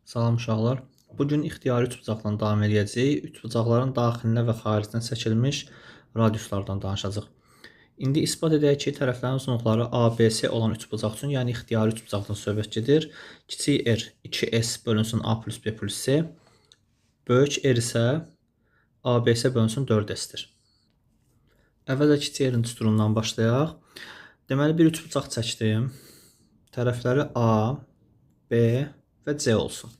Salam uşaqlar. Bu gün ixtiyari üçbucaqdan davam edəcəyik. Üçbucaqların daxilinə və xaricinə çəkilmiş radiuslardan danışacağıq. İndi isbat edək ki, tərəflərin uzunluqları ABC olan üçbucaq üçün, yəni ixtiyari üçbucaqdan söhbət gedir. Kiçik r 2s bölünsün a plus b plus c. Böyük r isə ABC bölünsün 4s-dir. Əvvəlcə kiçik r-in düsturundan başlayaq. Deməli, bir üçbucaq çəkdim. Tərəfləri A, B və C olsun.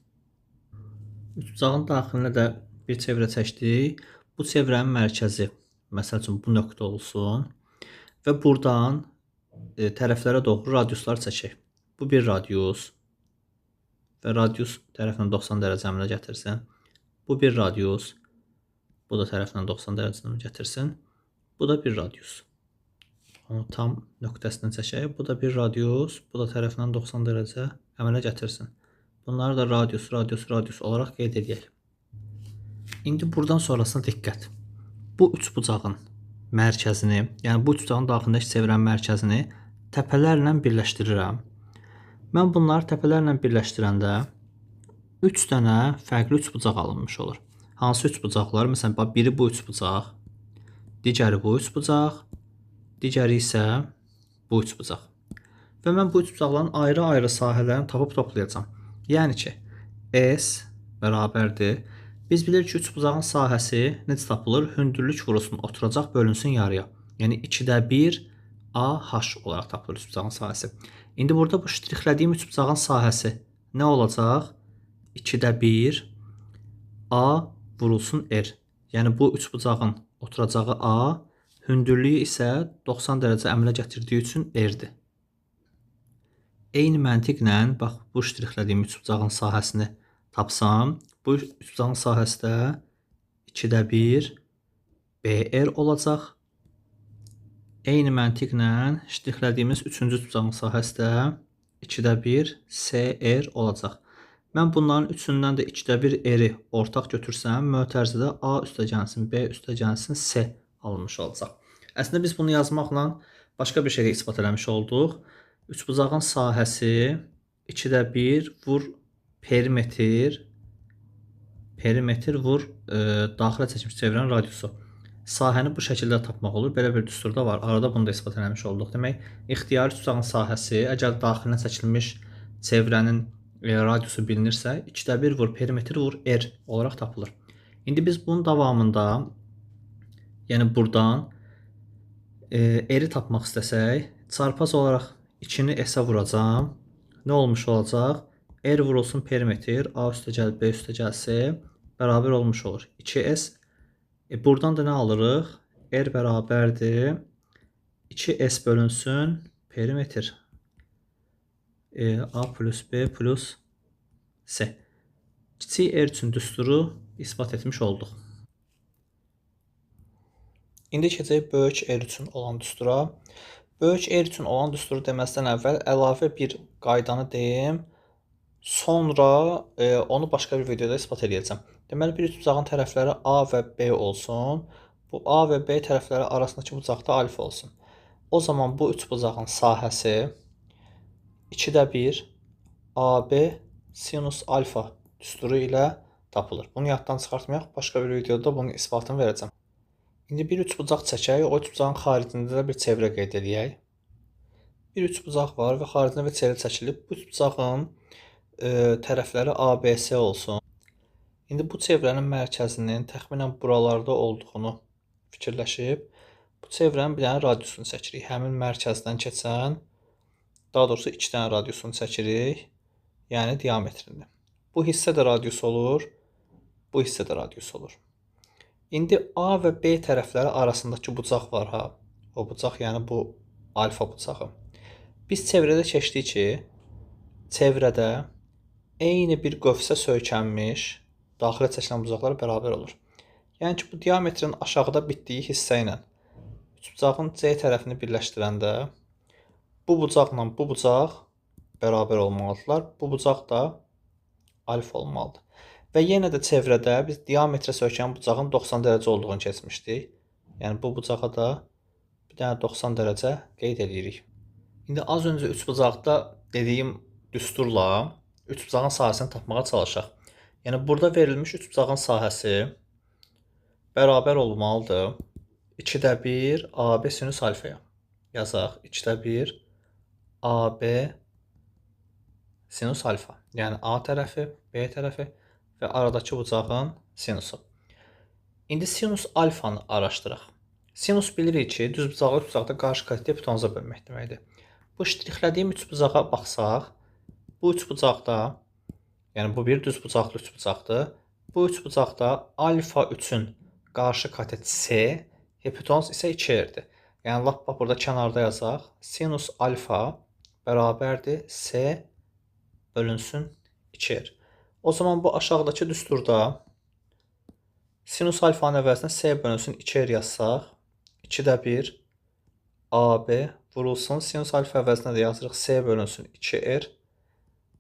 Üçbucağın daxilinə də bir çevrə çəkdik. Bu çevrənin mərkəzi, məsəl üçün bu nöqtə olsun. Və buradan tərəflərə doğru radiuslar çəkək. Bu bir radius. Və radius tərəflə 90 dərəcə əmələ gətirsin. Bu bir radius. Bu da tərəflə 90 dərəcə əmələ gətirsin. Bu da bir radius. Onu tam nöqtəsindən çəkək. Bu da bir radius. Bu da tərəflə 90 dərəcə əmələ gətirsin. Bunları da radius olaraq qeyd edək. İndi buradan sonrasına diqqət. Bu üçbucağın mərkəzini, yəni bu üçbucağın daxilindəki çevrənin mərkəzini təpələrlə birləşdirirəm. Mən bunları təpələrlə birləşdirəndə 3 dənə fərqli üçbucaq alınmış olur. Hansı üçbucaqlar? Məsələn, biri bu üçbucaq, digəri bu üçbucaq, digəri isə bu üçbucaq. Və mən bu üçbucaqların ayrı-ayrı sahələrini tapıb toplayacağam. Yəni ki, S bərabərdir. Biz bilirik ki, üçbucağın sahəsi necə tapılır? Hündürlük vurulsun, oturacaq bölünsün yarıya. Yəni 2də 1 AH olaraq tapılır üçbucağın sahəsi. İndi burada bu ştrixlədiyim üçbucağın sahəsi nə olacaq? 2də 1 A vurulsun R. Yəni bu üçbucağın oturacağı A, hündürlüyü isə 90 dərəcə əmələ gətirdiyi üçün R-dir. Eyni məntiqlə, bax, bu ştrixlədiyim üçbucağın sahəsini tapsam, bu üçbucağın sahəsi də 2də 1 BR olacaq. Eyni məntiqlə ştrixlədiyimiz üçüncü üçbucağın sahəsi də 2də 1 CR olacaq. Mən bunların üçündən də 2də 1 R-i ortaq götürsəm, mötərizədə A üstəgəlsin, B üstəgəlsin, C alınmış olacaq. Əslində biz bunu yazmaqla başqa bir şeylə isbat eləmiş olduq. Üçbucağın sahəsi 2də 1 vur perimetr vur daxilə çəkilmiş çevrənin radiusu. Sahəni bu şəkildə tapmaq olur. Belə bir düsturda var. Arada bunu da isbat eləmiş olduq. Demək, ixtiyari üçbucağın sahəsi əgər daxilinə çəkilmiş çevrənin radiusu bilinirsə, 2də 1 vur perimetr vur R olaraq tapılır. İndi biz bunun davamında, yəni buradan R-i tapmaq istəsək, çarpaz olaraq 2-ni S-ə vuracam. Nə olmuş olacaq? R vurulsun perimetr, A üstəgəl, B üstəgəl, C bərabər olmuş olur. 2S. Buradan da nə alırıq? R bərabərdir 2S bölünsün perimetr. A plus B plus C. Kiçik R üçün düsturu isbat etmiş olduq. İndi keçək böyük R üçün olan düstura. Böyük R üçün olan düsturu deməzdən əvvəl əlavə bir qaydanı deyim. Sonra onu başqa bir videoda ispat edəcəm. Deməli, bir üçbucağın tərəfləri A və B olsun. Bu A və B tərəfləri arasındakı bucaqda alfa olsun. O zaman bu üçbucağın sahəsi 2də 1 AB sinus alfa düsturu ilə tapılır. Bunu yaddan çıxartmayaq. Başqa bir videoda bunun isbatını verəcəm. İndi bir üçbucaq çəkək, o üçbucağın xaricində də bir çevrə qeyd edək. Bir üçbucaq var və xaricində bir çevrə çəkilib. Bu üçbucağın tərəfləri ABC olsun. İndi bu çevrənin mərkəzinin təxminən buralarda olduğunu fikirləşib, bu çevrənin bir dənə radiusunu çəkirik. Həmin mərkəzdən keçən, daha doğrusu 2 dənə radiusunu çəkirik, yəni diametrini. Bu hissə də radius olur, bu hissə də radius olur. İndi A və B tərəfləri arasındakı bucaq var ha. O bucaq, yəni bu alfa bucağı. Biz çevrədə keçdik ki, çevrədə eyni bir qövsə söykənmiş daxilə çəkilən bucaqlar bərabər olur. Yəni ki, bu diametrin aşağıda bitdiyi hissə ilə üçbucağın C tərəfini birləşdirəndə bu bucaqla bu bucaq bərabər olmalıdırlar. Bu bucaq da alfa olmalıdır. Və yenə də çevrədə biz diametrə söykənən bucağın 90 dərəcə olduğunu keçmişdik. Yəni bu bucağa da bir dənə 90 dərəcə qeyd edirik. İndi az öncə üçbucaqda dediyim düsturla üçbucağın sahəsini tapmağa çalışaq. Yəni burada verilmiş üçbucağın sahəsi bərabər olmalıdır 2də 1 AB sinüs alfaya. Yazaq 2də 1 AB sinus alfa. Yəni A tərəfi, B tərəfi və aradakı bucağın sinusu. İndi sinus alfanı araşdıraq. Sinus bilirik ki, düzbucağı üçbucaqda qarşı katetə hipotenuza bölmək deməkdir. Bu ştrixlədiyim üçbucağa baxsaq, bu üçbucaqda, yəni bu bir düzbucaqlı üçbucaqdır. Bu üçbucaqda alfa 3-ün qarşı katet C, hipotenuz isə 2R-dir. Yəni lap bax burada kənarda yazaq. Sinus alfa bərabərdir C bölünsün 2R. O zaman bu aşağıdakı düsturda sinus alfanın əvəzinə C bölünsün 2R yazsaq, 2də 1 AB vurulsun. Sinus alfa əvəzinə də yazırıq C bölünsün 2R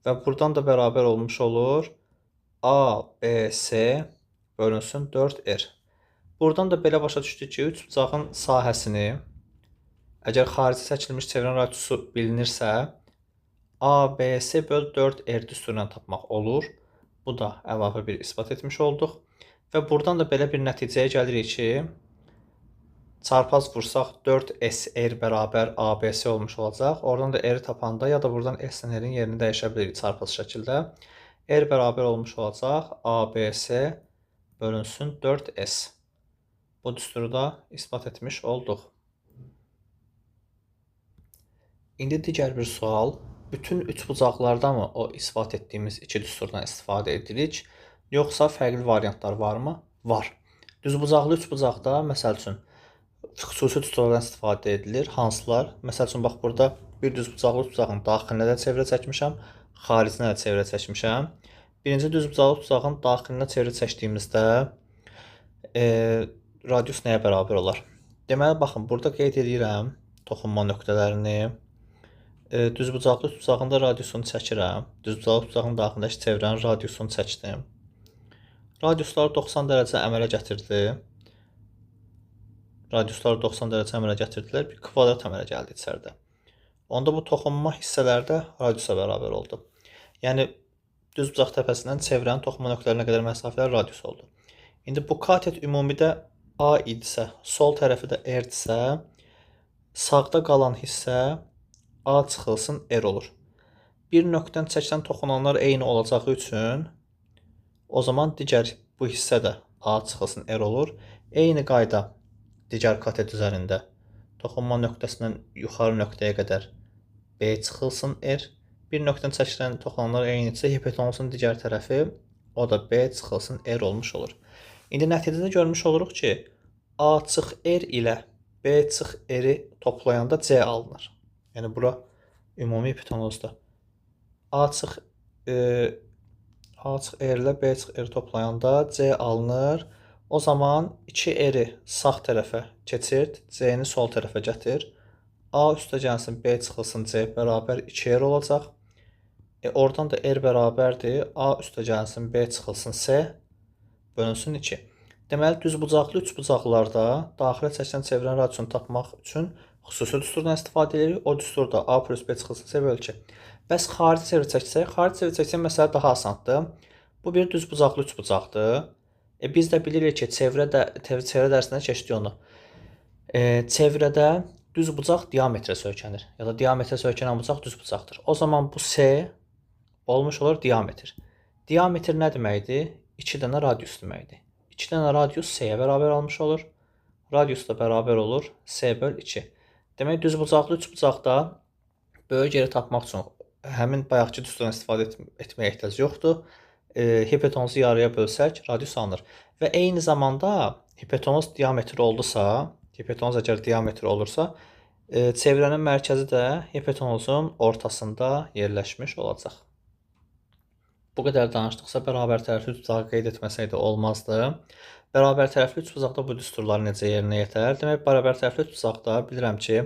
və buradan da bərabər olmuş olur ABC bölünsün 4R. Buradan da belə başa düşdük ki, üçbucağın sahəsini əgər xarici çəkilmiş çevrən radiyusu bilinirsə, ABC böl 4R düsturundan tapmaq olur. Bu da əlavə bir isbat etmiş olduq. Və buradan da belə bir nəticəyə gəlirik ki, çarpaz vursaq 4SR bərabər ABC olmuş olacaq. Oradan da R tapanda ya da buradan S-lə R-in yerini dəyişə bilirik çarpaz şəkildə. R bərabər olmuş olacaq ABC bölünsün 4S. Bu düsturu da isbat etmiş olduq. İndi digər bir sual. Bütün üçbucaqlarda mı o isbat etdiyimiz iki düsturdan istifadə edirik? Yoxsa fərqli variantlar varmı? Var. Düzbucaqlı üçbucaqda, məsəl üçün, xüsusi düsturlardan istifadə edilir. Hansılar? Məsəl üçün, bax, burada bir düzbucaqlı üçbucağın daxilinə də çevrə çəkmişəm, xaricinə də çevrə çəkmişəm. Birinci düzbucaqlı üçbucağın daxilinə çevrə çəkdiyimizdə radius nəyə bərabər olar? Deməli, baxın, burada qeyd edirəm toxunma nöqtələrini. Düzbucaqlı üçbucağın da radiusunu çəkirəm. Düzbucaqlı üçbucağın daxilindəki çevrənin radiusunu çəkdim. Radiuslar 90 dərəcə əmələ gətirdi. Radiuslar 90 dərəcə əmələ gətirdilər. Bir kvadrat əmələ gəldi içəridə. Onda bu toxunma hissələrdə radiusa bərabər oldu. Yəni, düzbucaq təpəsindən çevrənin toxunma nöqtələrinə qədər məsafələr radius oldu. İndi bu katet ümumidə A idisə, sol tərəfi də R-dirsə, sağda qalan hissə A çıxılsın R olur. Bir nöqtədən çəkilən toxunanlar eyni olacağı üçün o zaman digər bu hissə də A çıxılsın R olur. Eyni qayda digər katet üzərində toxunma nöqtəsindən yuxarı nöqtəyə qədər B çıxılsın R. Bir nöqtədən çəkilən toxunanlar eynidirsə, hipotenuzun digər tərəfi o da B çıxılsın R olmuş olur. İndi nəticədə görmüş oluruq ki, A çıx R ilə B çıx R-i toplayanda C alınır. Yəni, bura ümumi hipotenuzdur. A çıx R ilə B çıx R toplayanda C alınır. O zaman 2R-i sağ tərəfə keçir, C-ni sol tərəfə gətir. A üstə gəlsin, B çıxılsın, C bərabər 2R olacaq. Oradan da R bərabərdir. A üstə gəlsin, B çıxılsın, C bölünsün 2. Deməli, düzbucaqlı üçbucaqlarda daxilə çəkilən çevrənin radiusunu tapmaq üçün xüsusi düsturdan istifadə edirik. O düsturda A plus B çıxılsın, C bölü 2. Bəs xarici çevrə çəksək? Xarici çevrə çəksək məsələ daha asandır. Bu bir düzbucaqlı üçbucaqdır. Biz də bilirik ki, çevrə dərsində keçdik onu. Çevrədə düzbucaq diametrə söykənir. Ya da diametrə söykənən bucaq düzbucaqdır. O zaman bu C olmuş olur diametr. Diametr nə deməkdir? 2 dənə radius deməkdir. 2 dənə radius C-yə bərabər almış olur. Radius da bərabər olur C böl 2. Demək, düzbucaqlı üçbucaqda böyük yeri tapmaq üçün həmin bayaqki düsturdan istifadə etməyə ehtiyac yoxdur. Hipotenuzu yarıya bölsək, radius alınır. Və eyni zamanda hipotenuz diametri oldusa, hipotenuz əgər diametri olursa, çevrənin mərkəzi də hipotenuzun ortasında yerləşmiş olacaq. Bu qədər danışdıqsa, bərabər tərəfli üçbucağı qeyd etməsək də olmazdı. Bərabər tərəfli üçbucaqda bu düsturlar necə yerinə yetər? Demək, bərabər tərəfli üçbucaqda bilirəm ki,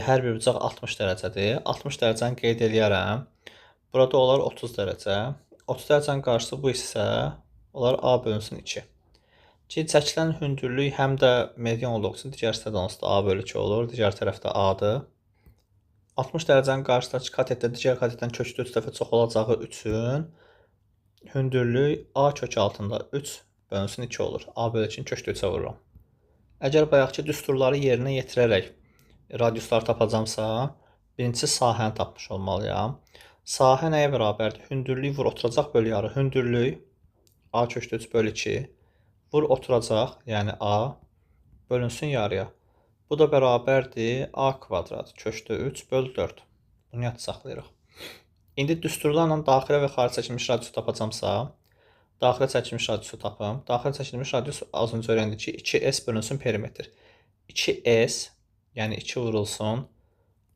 hər bir bucaq 60 dərəcədir. 60 dərəcəni qeyd eləyərəm. Burada olar 30 dərəcə. 30 dərəcənin qarşısı bu hissə olar A bölünsün 2. Ki, çəkilən hündürlük həm də median olduğu üçün digər hissədə onsuz da A bölü 2 olur. Digər tərəfdə A-dır. 60 dərəcənin qarşıdakı katetdə digər katetdən kökdə 3 dəfə çox olacağı üçün hündürlük A kök altında 3 bölünsün 2 olur. A bölü 2-ni kökdə 3-ə vururam. Əgər bayaqki düsturları yerinə yetirərək radiusları tapacamsa, birincisi sahəni tapmış olmalıyam. Sahə nəyə bərabərdir? Hündürlük vur oturacaq bölü yarı. Hündürlük A kökdə 3 bölü 2 vur oturacaq, yəni A bölünsün yarıya. Bu da bərabərdir A kvadrat kökdə 3 bölü 4. Bunu yad saxlayırıq. İndi düsturlarla daxilə və xarici çəkilmiş radiusu tapacamsa, daxilə çəkilmiş radiusu tapım. Daxilə çəkilmiş radius az öncə öyrəndik ki, 2S bölünsün perimetr. 2S, yəni 2 vurulsun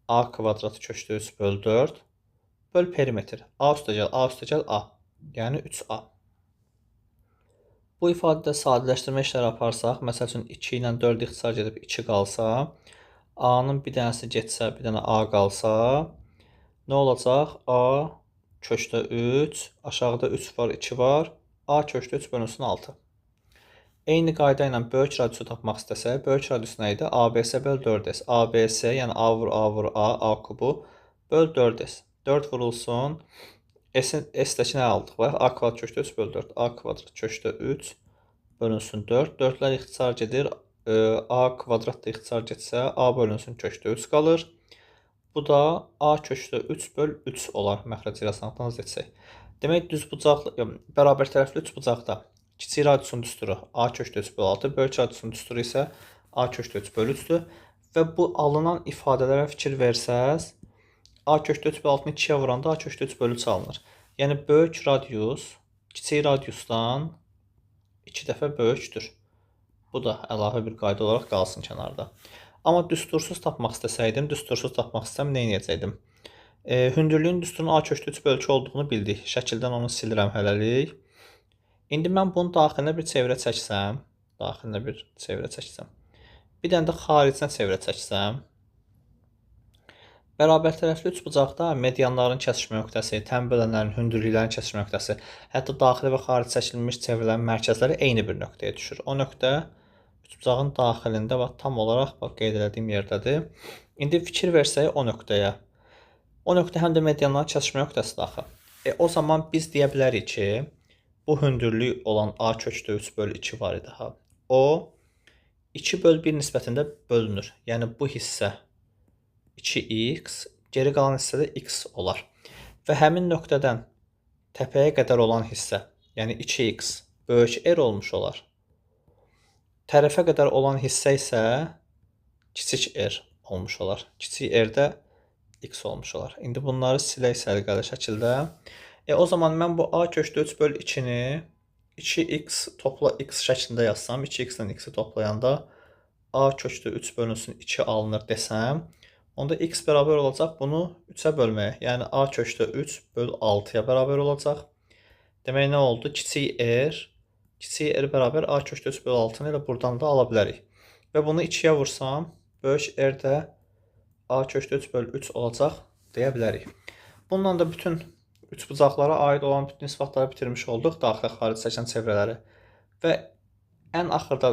A kvadrat kökdə 3 bölü 4 böl perimetr. A üstə gəl A, yəni 3A. Bu ifadədə sadələşdirmə işləri aparsaq, məsəl üçün 2 ilə 4 ixtisar gedib 2 qalsa, A-nın bir dənəsi getsə, bir dənə A qalsa, nə olacaq? A kökdə 3, aşağıda 3 var, 2 var, A kökdə 3 bölünsün 6. Eyni qayda ilə böyük radiusu tapmaq istəsək, böyük radius nə idi? ABS böl 4S. ABS, yəni A vur A kubu böl 4S. 4 vurulsun. S-dəki nə aldıq? A kvadrat kökdə 3 böl 4. A kvadrat kökdə 3 bölünsün 4. 4-lər ixtisar gedir. A kvadrat da ixtisar getsə, A bölünsün kökdə 3 qalır. Bu da A kökdə 3 böl 3 olar. Məxrəc yazsaqdan etsək. Demək, düz bucaqlı, bərabər tərəfli üç bucaqda kiçik radiusun düsturu A kökdə 3 böl 6, böyük radiusun düsturu isə A kökdə 3 böl 3-dür. Və bu alınan ifadələrə fikir versəz, A kökdə 3 böl 6-nı 2-yə vuranda A kökdə 3 böl 3 alınır. Yəni, böyük radius kiçik radiusdan 2 dəfə böyükdür. Bu da əlavə bir qayda olaraq qalsın kənarda. Amma düstursuz tapmaq istəsəydim, düstursuz tapmaq istəsəm, nə edəcəkdim? Hündürlüyün düsturun A kökdə 3 böl 2 olduğunu bildik. Şəkildən onu silirəm hələlik. İndi mən bunu daxilinə bir çevrə çəksəm, bir dənə də xaricinə çevrə çəksəm, bərabər tərəfli üç bucaqda medianların kəsişmə nöqtəsi, tən bölənlərin hündürlüklərin kəsişmə nöqtəsi, hətta daxili və xarici çəkilmiş çevrələrin mərkəzləri eyni bir nöqtəyə düşür. O nöqtə üç bucağın daxilində və tam olaraq qeyd etdiyim yerdədir. İndi fikir versək o nöqtəyə. O nöqtə həm də medianların kəsişmə nöqtəsidir axı. O zaman biz deyə bilərik ki, bu hündürlük olan A kökdə 3 böl 2 var idi. O 2 böl 1 nisbətində bölünür. Yəni bu hissə 2x, geri qalan hissədə x olar. Və həmin nöqtədən təpəyə qədər olan hissə, yəni 2x böyük R olmuş olar. Tərəfə qədər olan hissə isə kiçik R olmuş olar. Kiçik R də x olmuş olar. İndi bunları silək səliqəli şəkildə. O zaman mən bu A kökdə 3 böl 2-ni 2x topla x şəklində yazsam, 2x ilə x-i toplayanda A kökdə 3 bölünsün 2 alınır desəm, onda x bərabər olacaq bunu 3-ə bölməyə. Yəni A kökdə 3 böl 6-ya bərabər olacaq. Demək, nə oldu? Kiçik R bərabər A kökdə 3 böl 6-nı elə buradan da ala bilərik. Və bunu 2-yə vursam, böyük R də A kökdə 3 böl 3 olacaq deyə bilərik. Bununla da bütün üç bucaqlara aid olan bütün isbatları bitirmiş olduq, daxilə xarici çəkən çevrələri. Və ən axırda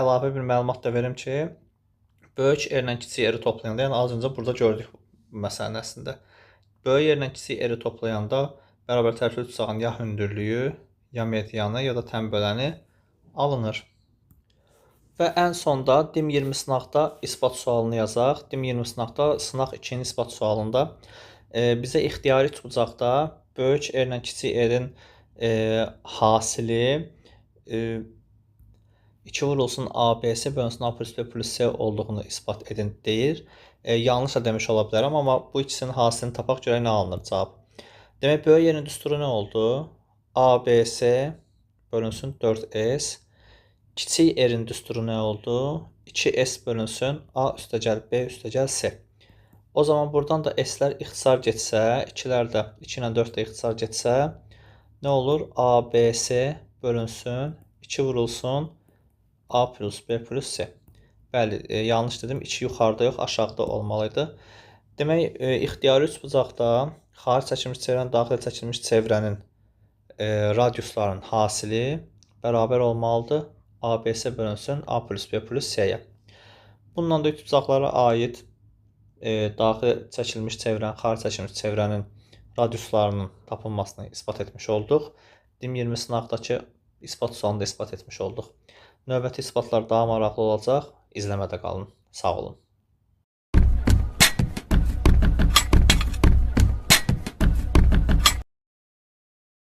əlavə bir məlumat da verim ki, böyük R ilə kiçik R-i toplayanda, yəni az öncə burada gördük bu məsələnin əslində. Böyük R ilə kiçik R-i toplayanda bərabər tərəfli üç bucağın ya hündürlüyü, ya medianı, ya da tən böləni alınır. Və ən sonda dim 20 sınaqda isbat sualını yazaq. Dim 20 sınaqda sınaq 2-nin isbat sualında bizə ixtiyari üç bucaqda böyük R ilə kiçik R-in hasili 2 vurulsun ABS bölünsün A plus B plus C olduğunu isbat edin deyir. Yanlış da demiş ola bilərəm, amma bu ikisinin hasilini tapaq görək nə alınır cavab. Demək, böyük yerin düsturu nə oldu? ABS bölünsün 4S. Kiçik R-in düsturu nə oldu? 2S bölünsün A üstəgəl B üstəgəl C. O zaman buradan da S-lər ixtisar getsə, 2-lər də 2 ilə 4 də ixtisar getsə, nə olur? ABS bölünsün 2 vurulsun A plus B plus C. Bəli, yanlış dedim. 2 yuxarıda yox, aşağıda olmalıydı. Demək, ixtiyari üç bucaqda xarici çəkilmiş çevrənin, daxil çəkilmiş çevrənin radiuslarının hasili bərabər olmalıdır. ABS bölünsün A plus B plus C-yə. Bununla da üç bucaqlara aid daxil çəkilmiş çevrənin, xaric çəkilmiş çevrənin radiuslarının tapılmasını isbat etmiş olduq. DIM-20 sınaqdakı isbat sualını da isbat etmiş olduq. Növbəti isbatlar daha maraqlı olacaq. İzləmədə qalın. Sağ olun.